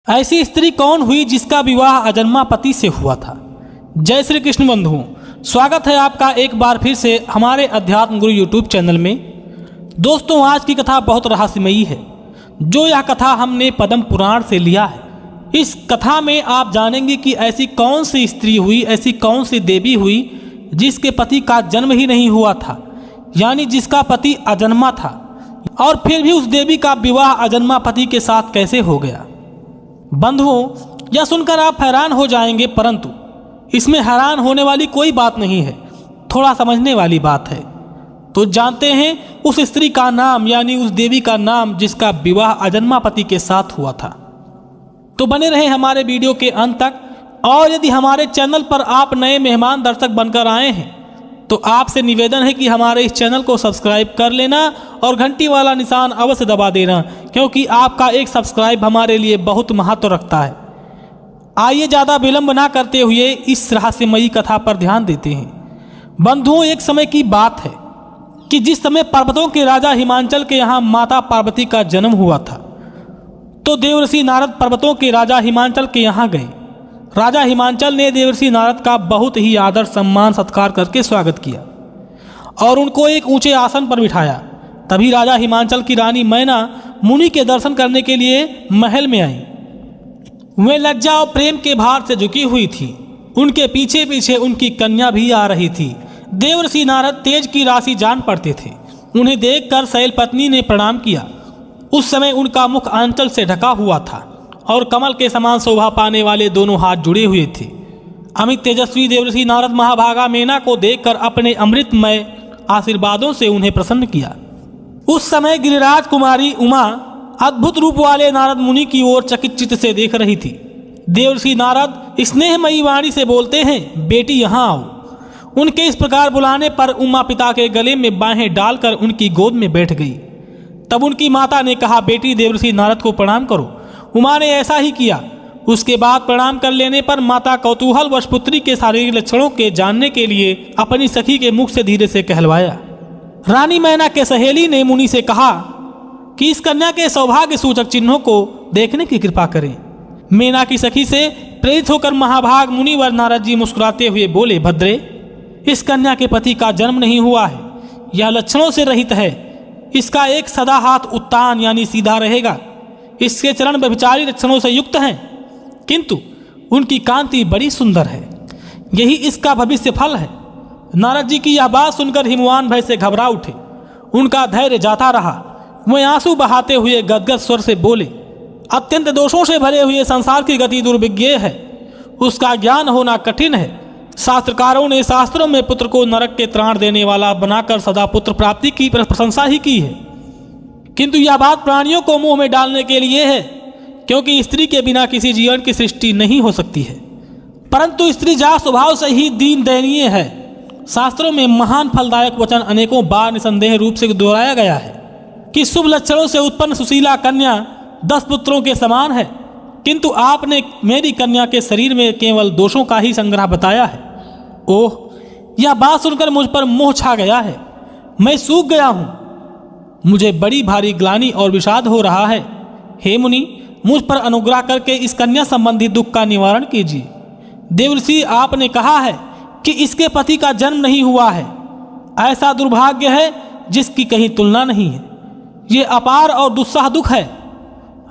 ऐसी स्त्री कौन हुई जिसका विवाह अजन्मा पति से हुआ था। जय श्री कृष्ण बंधुओं, स्वागत है आपका एक बार फिर से हमारे अध्यात्म गुरु यूट्यूब चैनल में। दोस्तों, आज की कथा बहुत रहस्यमयी है। जो यह कथा हमने पद्म पुराण से लिया है। इस कथा में आप जानेंगे कि ऐसी कौन सी स्त्री हुई, ऐसी कौन सी देवी हुई जिसके पति का जन्म ही नहीं हुआ था, यानी जिसका पति अजन्मा था, और फिर भी उस देवी का विवाह अजन्मा पति के साथ कैसे हो गया। बंधुओं, यह सुनकर आप हैरान हो जाएंगे, परंतु इसमें हैरान होने वाली कोई बात नहीं है, थोड़ा समझने वाली बात है। तो जानते हैं उस स्त्री का नाम, यानी उस देवी का नाम जिसका विवाह अजन्मा पति के साथ हुआ था। तो बने रहे हमारे वीडियो के अंत तक। और यदि हमारे चैनल पर आप नए मेहमान दर्शक बनकर आए हैं तो आपसे निवेदन है कि हमारे इस चैनल को सब्सक्राइब कर लेना और घंटी वाला निशान अवश्य दबा देना, क्योंकि आपका एक सब्सक्राइब हमारे लिए बहुत महत्व रखता है। आइए ज़्यादा विलंब ना करते हुए इस रहस्यमयी कथा पर ध्यान देते हैं। बंधुओं, एक समय की बात है कि जिस समय पर्वतों के राजा हिमांचल के यहाँ माता पार्वती का जन्म हुआ था, तो देवर्षि नारद पर्वतों के राजा हिमांचल के यहाँ गए। राजा हिमांचल ने देवर्षि नारद का बहुत ही आदर सम्मान सत्कार करके स्वागत किया और उनको एक ऊंचे आसन पर बिठाया। तभी राजा हिमांचल की रानी मैना मुनि के दर्शन करने के लिए महल में आई। वे लज्जा और प्रेम के भार से झुकी हुई थी। उनके पीछे पीछे उनकी कन्या भी आ रही थी। देवर्षि नारद तेज की राशि जान पड़ते थे। उन्हें देखकर शैल पत्नी ने प्रणाम किया। उस समय उनका मुख आंचल से ढका हुआ था और कमल के समान शोभा पाने वाले दोनों हाथ जुड़े हुए थे। अमित तेजस्वी देवर्षि नारद महाभागा मैना को देखकर अपने अमृतमय आशीर्वादों से उन्हें प्रसन्न किया। उस समय गिरिराज कुमारी उमा अद्भुत रूप वाले नारद मुनि की ओर चकित चित्त से देख रही थी। देवर्षि नारद स्नेहमयी वाणी से बोलते हैं, बेटी यहाँ आओ। उनके इस प्रकार बुलाने पर उमा पिता के गले में बाहें डालकर उनकी गोद में बैठ गई। तब उनकी माता ने कहा, बेटी देवर्षि नारद को प्रणाम करो। उमा ने ऐसा ही किया। उसके बाद प्रणाम कर लेने पर माता कौतूहलवश पुत्री के शारीरिक लक्षणों के जानने के लिए अपनी सखी के मुख से धीरे से कहलवाया। रानी मैना के सहेली ने मुनि से कहा कि इस कन्या के सौभाग्य सूचक चिन्हों को देखने की कृपा करें। मैना की सखी से प्रेरित होकर महाभाग मुनिवर नारद जी मुस्कुराते हुए बोले, भद्रे, इस कन्या के पति का जन्म नहीं हुआ है। यह लक्षणों से रहित है। इसका एक सदा हाथ उत्तान यानी सीधा रहेगा। इसके चरण व्यभिचारी लक्षणों से युक्त हैं, किंतु उनकी कांति बड़ी सुंदर है। यही इसका भविष्य फल है। नारद जी की यह बात सुनकर हिमवान भय से घबरा उठे। उनका धैर्य जाता रहा। वे आंसू बहाते हुए गदगद स्वर से बोले, अत्यंत दोषों से भरे हुए संसार की गति दुर्विज्ञ है। उसका ज्ञान होना कठिन है। शास्त्रकारों ने शास्त्रों में पुत्र को नरक के त्राण देने वाला बनाकर सदा पुत्र प्राप्ति की प्रशंसा ही की है, किंतु यह बात प्राणियों को मुंह में डालने के लिए है, क्योंकि स्त्री के बिना किसी जीवन की सृष्टि नहीं हो सकती है। परंतु स्त्री जा स्वभाव से ही दीन दयनीय है। शास्त्रों में महान फलदायक वचन अनेकों बार निसंदेह रूप से दोहराया गया है कि शुभ लक्षणों से उत्पन्न सुशीला कन्या 10 पुत्रों के समान है, किंतु आपने मेरी कन्या के शरीर में केवल दोषों का ही संग्रह बताया है। ओह, यह बात सुनकर मुझ पर मोह छा गया है। मैं सूख गया हूँ। मुझे बड़ी भारी ग्लानि और विषाद हो रहा है। हे मुनि, मुझ पर अनुग्रह करके इस कन्या संबंधी दुख का निवारण कीजिए। देवर्षि, आपने कहा है कि इसके पति का जन्म नहीं हुआ है। ऐसा दुर्भाग्य है जिसकी कहीं तुलना नहीं है। ये अपार और दुस्सह दुख है।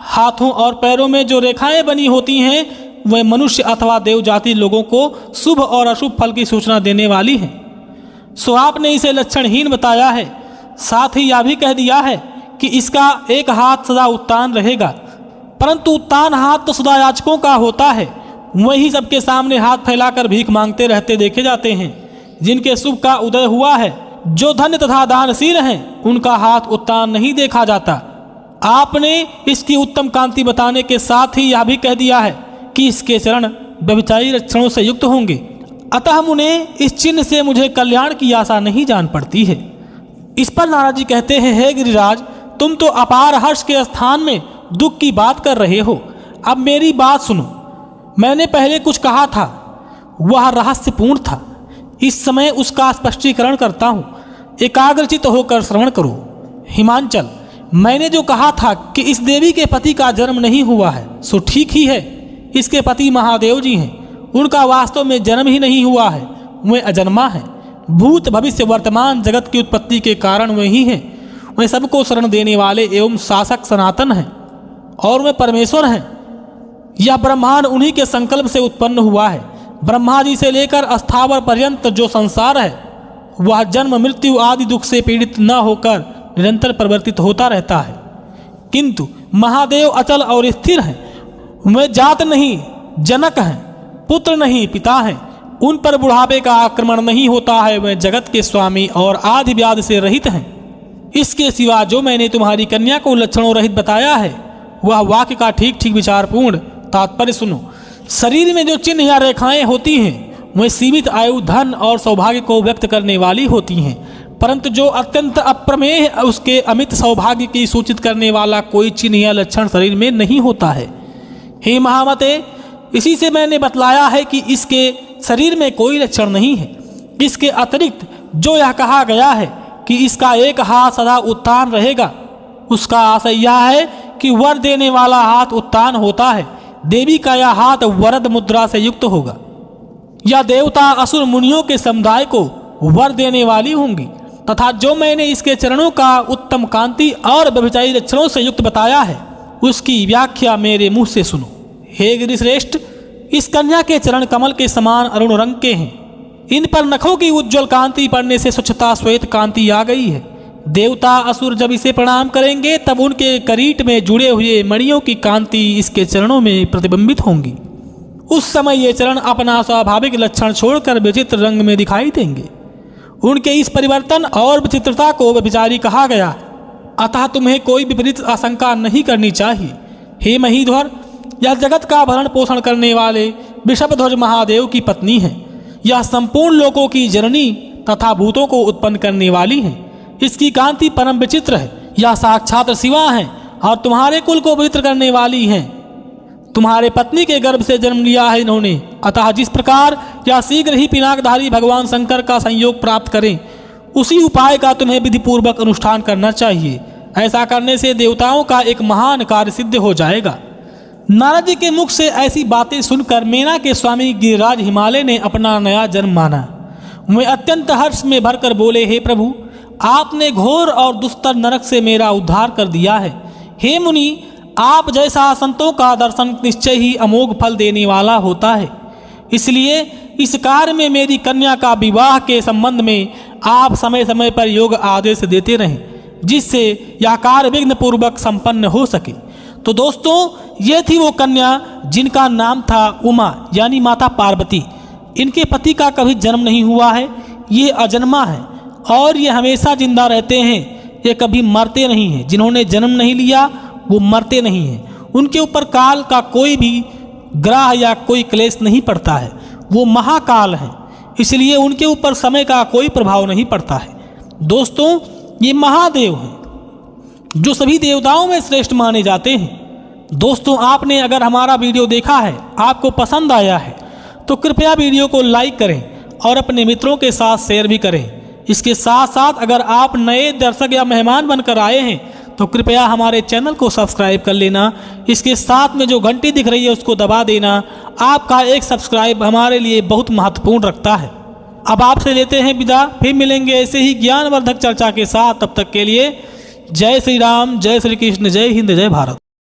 हाथों और पैरों में जो रेखाएं बनी होती हैं वह मनुष्य अथवा देव जाति लोगों को शुभ और अशुभ फल की सूचना देने वाली हैं। सो आपने इसे लक्षणहीन बताया है। साथ ही यह भी कह दिया है कि इसका एक हाथ सदा उत्तान रहेगा, परंतु उत्तान हाथ तो सदा याचकों का होता है। वही सबके सामने हाथ फैलाकर भीख मांगते रहते देखे जाते हैं। जिनके शुभ का उदय हुआ है, जो धन्य तथा दानशील हैं, उनका हाथ उत्तान नहीं देखा जाता। आपने इसकी उत्तम कांति बताने के साथ ही यह भी कह दिया है कि इसके चरण व्यभिचारी लक्षणों से युक्त होंगे। अतः मुने, इस चिन्ह से मुझे कल्याण की आशा नहीं जान पड़ती है। इस पर नारद जी कहते हैं, हे गिरिराज, तुम तो अपार हर्ष के स्थान में दुख की बात कर रहे हो। अब मेरी बात सुनो। मैंने पहले कुछ कहा था, वह रहस्यपूर्ण था। इस समय उसका स्पष्टीकरण करता हूँ। एकाग्रचित होकर श्रवण करो। हिमांचल, मैंने जो कहा था कि इस देवी के पति का जन्म नहीं हुआ है सो ठीक ही है। इसके पति महादेव जी हैं, उनका वास्तव में जन्म ही नहीं हुआ है, वे अजन्मा हैं। भूत भविष्य वर्तमान जगत की उत्पत्ति के कारण वे ही हैं। वे सबको शरण देने वाले एवं शासक सनातन हैं और वे परमेश्वर हैं। यह ब्रह्मांड उन्हीं के संकल्प से उत्पन्न हुआ है। ब्रह्मा जी से लेकर स्थावर पर्यंत जो संसार है वह जन्म मृत्यु आदि दुख से पीड़ित न होकर निरंतर परिवर्तित होता रहता है। किंतु महादेव अचल और स्थिर हैं। वे जात नहीं जनक हैं, पुत्र नहीं पिता हैं। उन पर बुढ़ापे का आक्रमण नहीं होता है। वे जगत के स्वामी और आदि व्याधि से रहित हैं। इसके सिवा जो मैंने तुम्हारी कन्या को लक्षणों रहित बताया है वह वाक्य का ठीक ठीक विचारपूर्ण तात्पर्य सुनो। शरीर में जो चिन्ह या रेखाएं होती हैं वे सीमित आयु धन और सौभाग्य को व्यक्त करने वाली होती हैं, परंतु जो अत्यंत अप्रमेय उसके अमित सौभाग्य की सूचित करने वाला कोई चिन्ह या लक्षण शरीर में नहीं होता है। हे महामते, इसी से मैंने बतलाया है कि इसके शरीर में कोई लक्षण नहीं है। इसके अतिरिक्त जो यह कहा गया है कि इसका एक हाथ सदा उत्तान रहेगा, उसका आशय यह है कि वर देने वाला हाथ उत्तान होता है। देवी का यह हाथ वरद मुद्रा से युक्त होगा। यह देवता असुर मुनियों के समुदाय को वर देने वाली होंगी तथा जो मैंने इसके चरणों का उत्तम कांति और व्यभिचारी लक्षणों से युक्त बताया है उसकी व्याख्या मेरे मुंह से सुनो। हे गिरिश्रेष्ठ, इस कन्या के चरण कमल के समान अरुण रंग के हैं। इन पर नखों की उज्ज्वल कांति पड़ने से स्वच्छता श्वेत कांति आ गई है। देवता असुर जब इसे प्रणाम करेंगे तब उनके करीट में जुड़े हुए मणियों की कांति इसके चरणों में प्रतिबिंबित होंगी। उस समय ये चरण अपना स्वाभाविक लक्षण छोड़कर विचित्र रंग में दिखाई देंगे। उनके इस परिवर्तन और विचित्रता को व्यभिचारी कहा गया, अतः तुम्हें कोई विपरीत आशंका नहीं करनी चाहिए। हे महीध्वर, यह जगत का भरण पोषण करने वाले वृषभध्वज महादेव की पत्नी है। यह संपूर्ण लोकों की जननी तथा भूतों को उत्पन्न करने वाली है। इसकी कांति परम विचित्र है। यह साक्षात शिवा है और तुम्हारे कुल को पवित्र करने वाली हैं। तुम्हारे पत्नी के गर्भ से जन्म लिया है इन्होंने, अतः जिस प्रकार यह शीघ्र ही पिनाकधारी भगवान शंकर का संयोग प्राप्त करें उसी उपाय का तुम्हें विधि पूर्वक अनुष्ठान करना चाहिए। ऐसा करने से देवताओं का एक महान कार्य सिद्ध हो जाएगा। नारद जी के मुख से ऐसी बातें सुनकर मेना के स्वामी गिरिराज हिमालय ने अपना नया जन्म माना। वे अत्यंत हर्ष में भरकर बोले, हे प्रभु, आपने घोर और दुस्तर नरक से मेरा उद्धार कर दिया है। हे मुनि, आप जैसा संतों का दर्शन निश्चय ही अमोघ फल देने वाला होता है। इसलिए इस कार्य में मेरी कन्या का विवाह के संबंध में आप समय समय पर योग आदेश देते रहें, जिससे यह कार्य विघ्न पूर्वक संपन्न हो सके। तो दोस्तों, ये थी वो कन्या जिनका नाम था उमा यानी माता पार्वती। इनके पति का कभी जन्म नहीं हुआ है, ये अजन्मा है और ये हमेशा जिंदा रहते हैं। ये कभी मरते नहीं हैं। जिन्होंने जन्म नहीं लिया वो मरते नहीं हैं। उनके ऊपर काल का कोई भी ग्रह या कोई क्लेश नहीं पड़ता है। वो महाकाल हैं, इसलिए उनके ऊपर समय का कोई प्रभाव नहीं पड़ता है। दोस्तों, ये महादेव हैं जो सभी देवताओं में श्रेष्ठ माने जाते हैं। दोस्तों, आपने अगर हमारा वीडियो देखा है, आपको पसंद आया है, तो कृपया वीडियो को लाइक करें और अपने मित्रों के साथ शेयर भी करें। इसके साथ साथ अगर आप नए दर्शक या मेहमान बनकर आए हैं तो कृपया हमारे चैनल को सब्सक्राइब कर लेना। इसके साथ में जो घंटी दिख रही है उसको दबा देना। आपका एक सब्सक्राइब हमारे लिए बहुत महत्वपूर्ण रखता है। अब आपसे लेते हैं विदा, फिर मिलेंगे ऐसे ही ज्ञानवर्धक चर्चा के साथ। तब तक के लिए जय श्री राम, जय श्री कृष्ण, जय हिंद, जय भारत।